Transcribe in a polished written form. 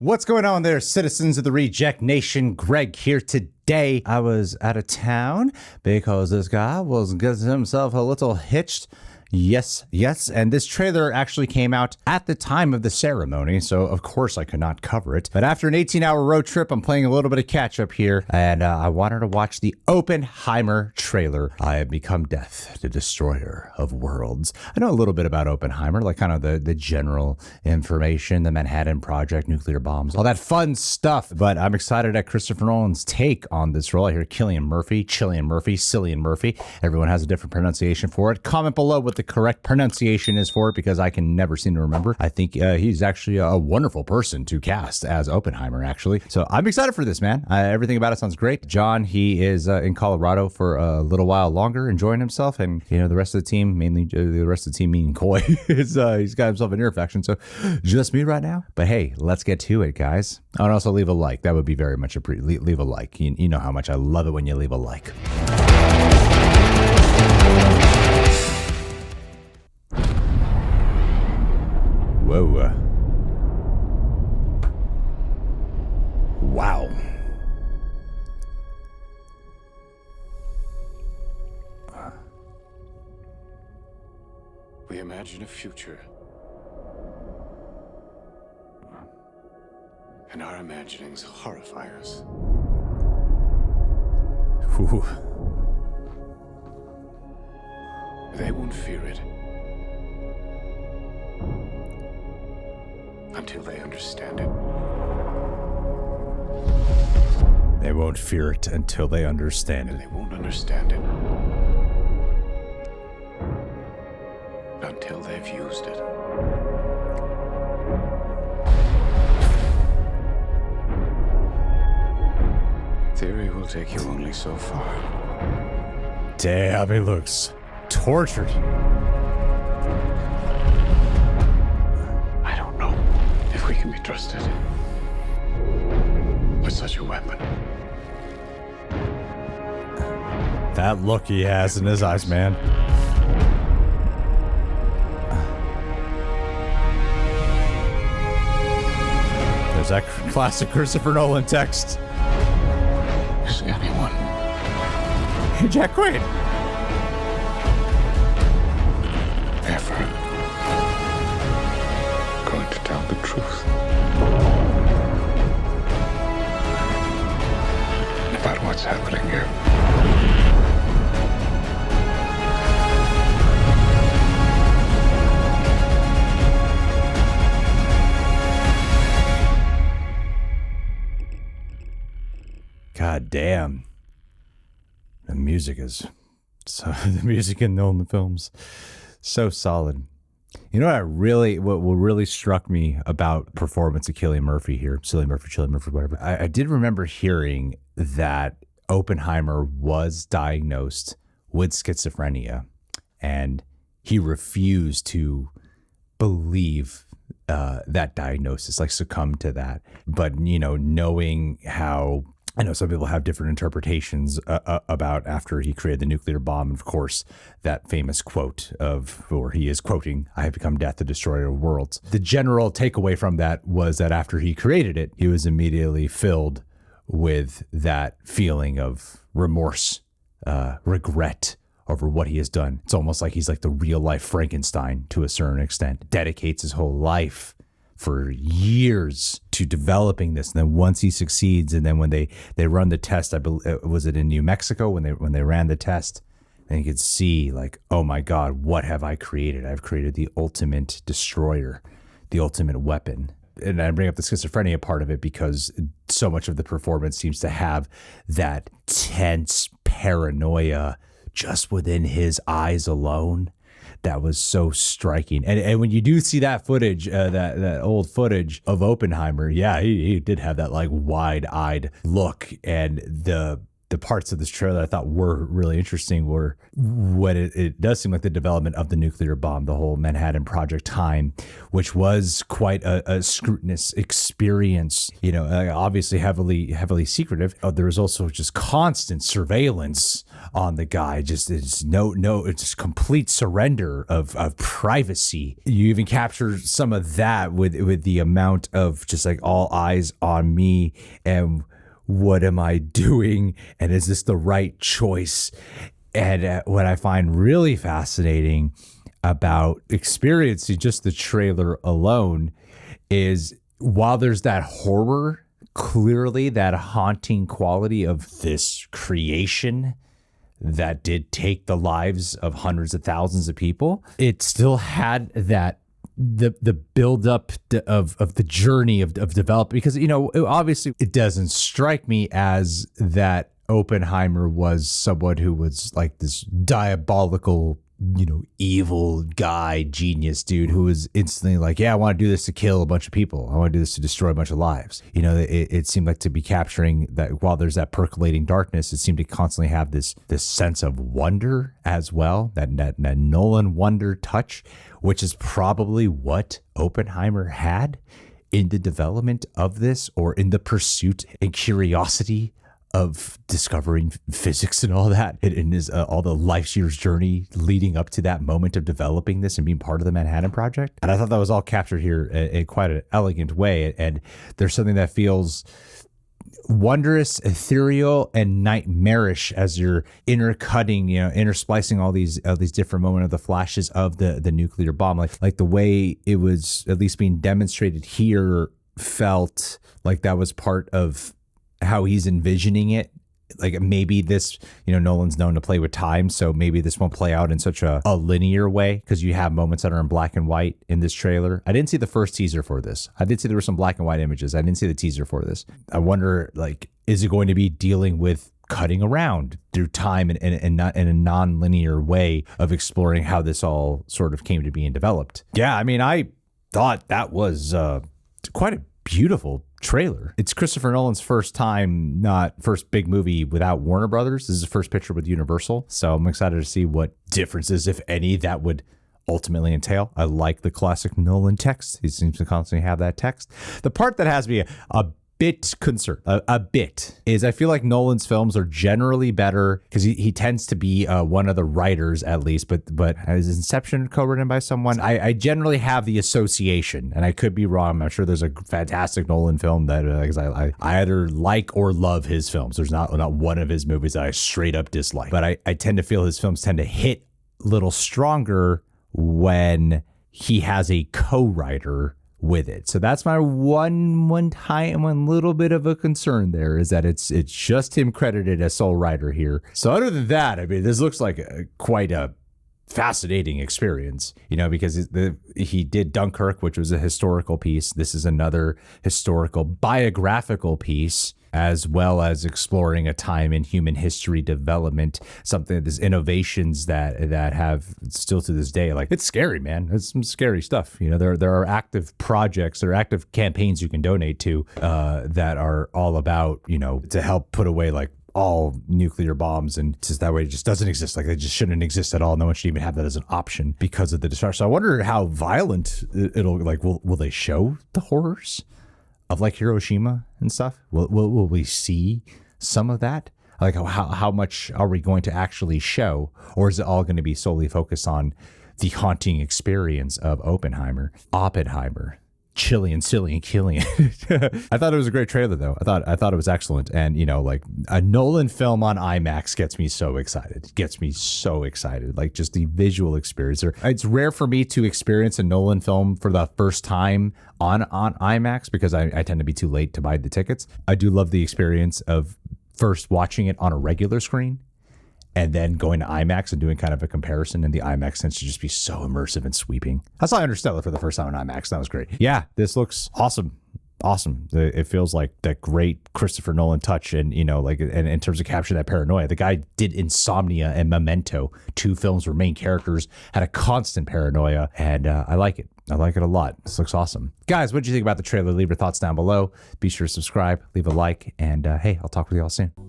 What's going on there, citizens of the Reject Nation? Greg here today. I was out of town because this guy was getting himself a little hitched. Yes. And this trailer actually came out at the time of the ceremony, so of course I could not cover it. But after an 18-hour road trip, I'm playing a little bit of catch-up here, and I wanted to watch the Oppenheimer trailer. I have become death, the destroyer of worlds. I know a little bit about Oppenheimer, like kind of the general information, the Manhattan Project, nuclear bombs, all that fun stuff. But I'm excited at Christopher Nolan's take on this role. I hear Cillian Murphy. Everyone has a different pronunciation for it. Comment below what the correct pronunciation is for it, because I can never seem to remember. I think he's actually a wonderful person to cast as Oppenheimer, actually. So I'm excited for this, man. Everything about it sounds great. John, he is in Colorado for a little while longer, enjoying himself, and the rest of the team, mainly the rest of the team meaning Coy, he's got himself an ear infection. So just me right now. But hey, let's get to it, guys. And also leave a like. That would be very much leave a like. You know how much I love it when you leave a like. Whoa. Wow. We imagine a future. And our imaginings horrify us. Ooh. They won't fear it until they understand it. They won't fear it until they understand And it. they won't understand it until they've used it. Theory will take you only so far. Damn, he looks tortured. I don't know if we can be trusted with such a weapon. That look he has in his eyes, man. There's that classic Christopher Nolan text. Is anyone Hey, Jack Quaid. ever going to tell the truth about what's happening here? God damn. The music the music in Nolan films, so solid. You know what really struck me about performance of Cillian Murphy, whatever. I did remember hearing that Oppenheimer was diagnosed with schizophrenia, and he refused to believe that diagnosis, like succumbed to that. But knowing how, I know some people have different interpretations about after he created the nuclear bomb. Of course, that famous quote where he is quoting, "I have become death, the destroyer of worlds." The general takeaway from that was that after he created it, he was immediately filled with that feeling of remorse, regret over what he has done. It's almost like he's like the real life Frankenstein to a certain extent. Dedicates his whole life for years to developing this, and then once he succeeds, and then when they run the test, I believe, was it in New Mexico when they ran the test, and you could see like, oh my God, what have I created? I've created the ultimate destroyer, the ultimate weapon. And I bring up the schizophrenia part of it because so much of the performance seems to have that tense paranoia just within his eyes alone. That was so striking. And when you do see that footage, that old footage of Oppenheimer, yeah, he did have that like wide-eyed look, and the the parts of this trailer I thought were really interesting were what it does seem like the development of the nuclear bomb, the whole Manhattan Project time, which was quite a scrutinous experience, you know, obviously heavily secretive. There was also just constant surveillance on the guy. It's just complete surrender of privacy. You even capture some of that with the amount of just like all eyes on me and what am I doing? And is this the right choice? And what I find really fascinating about experiencing just the trailer alone is while there's that horror, clearly that haunting quality of this creation that did take the lives of hundreds of thousands of people, it still had that the build up of the journey of development, because, you know, obviously it doesn't strike me as that Oppenheimer was someone who was like this diabolical, you know, evil guy, genius dude who was instantly like, yeah, I want to do this to kill a bunch of people. I want to do this to destroy a bunch of lives. You know, it seemed like to be capturing that while there's that percolating darkness, it seemed to constantly have this sense of wonder as well, that Nolan wonder touch, which is probably what Oppenheimer had in the development of this, or in the pursuit and curiosity of discovering physics and all that, and his all the life's year's journey leading up to that moment of developing this and being part of the Manhattan Project. And I thought that was all captured here in quite an elegant way. And there's something that feels wondrous, ethereal, and nightmarish as you're intercutting, you know, intersplicing all these different moments of the flashes of the nuclear bomb. Like the way it was at least being demonstrated here felt like that was part of how he's envisioning it. Like maybe this, you know, Nolan's known to play with time, so maybe this won't play out in such a linear way, because you have moments that are in black and white in this trailer. I didn't see the first teaser for this. I did see there were some black and white images. I didn't see the teaser for this. I wonder, like, is it going to be dealing with cutting around through time and not in a non-linear way of exploring how this all sort of came to be and developed? Yeah, I mean, I thought that was quite a beautiful trailer. It's Christopher Nolan's first big movie without Warner Brothers. This is his first picture with Universal. So I'm excited to see what differences, if any, that would ultimately entail. I like the classic Nolan text. He seems to constantly have that text. The part that has me a bit concerned, a bit, is I feel like Nolan's films are generally better because he tends to be one of the writers, at least, but is Inception co-written by someone? I generally have the association, and I could be wrong. I'm sure there's a fantastic Nolan film that I either like or love his films. There's not one of his movies that I straight up dislike, but I tend to feel his films tend to hit a little stronger when he has a co-writer with it. So that's my one little bit of a concern there, is that it's just him credited as sole writer here. So other than that, I mean, this looks like quite a fascinating experience, you know, because he did Dunkirk, which was a historical piece. This is another historical biographical piece, as well as exploring a time in human history development, something, there's innovations that have still to this day. Like, it's scary, man. It's some scary stuff. You know, there are active projects, there are active campaigns you can donate to that are all about, you know, to help put away like all nuclear bombs, and just that way it just doesn't exist. Like, they just shouldn't exist at all. No one should even have that as an option because of the destruction. So I wonder how violent it'll, like, will they show the horrors of like Hiroshima and stuff? Will we see some of that? Like, how much are we going to actually show? Or is it all going to be solely focused on the haunting experience of Oppenheimer, Cillian. I thought it was a great trailer, though. I thought it was excellent. And, you know, like, a Nolan film on IMAX gets me so excited. Like, just the visual experience. It's rare for me to experience a Nolan film for the first time on IMAX, because I tend to be too late to buy the tickets. I do love the experience of first watching it on a regular screen and then going to IMAX and doing kind of a comparison, and the IMAX tends to just be so immersive and sweeping. I saw Interstellar for the first time on IMAX. That was great. Yeah, this looks awesome. It feels like that great Christopher Nolan touch, and, you know, like, and in terms of capturing that paranoia, the guy did Insomnia and Memento, two films where main characters had a constant paranoia, and I like it. I like it a lot. This looks awesome. Guys, what did you think about the trailer? Leave your thoughts down below. Be sure to subscribe, leave a like, and hey, I'll talk with you all soon.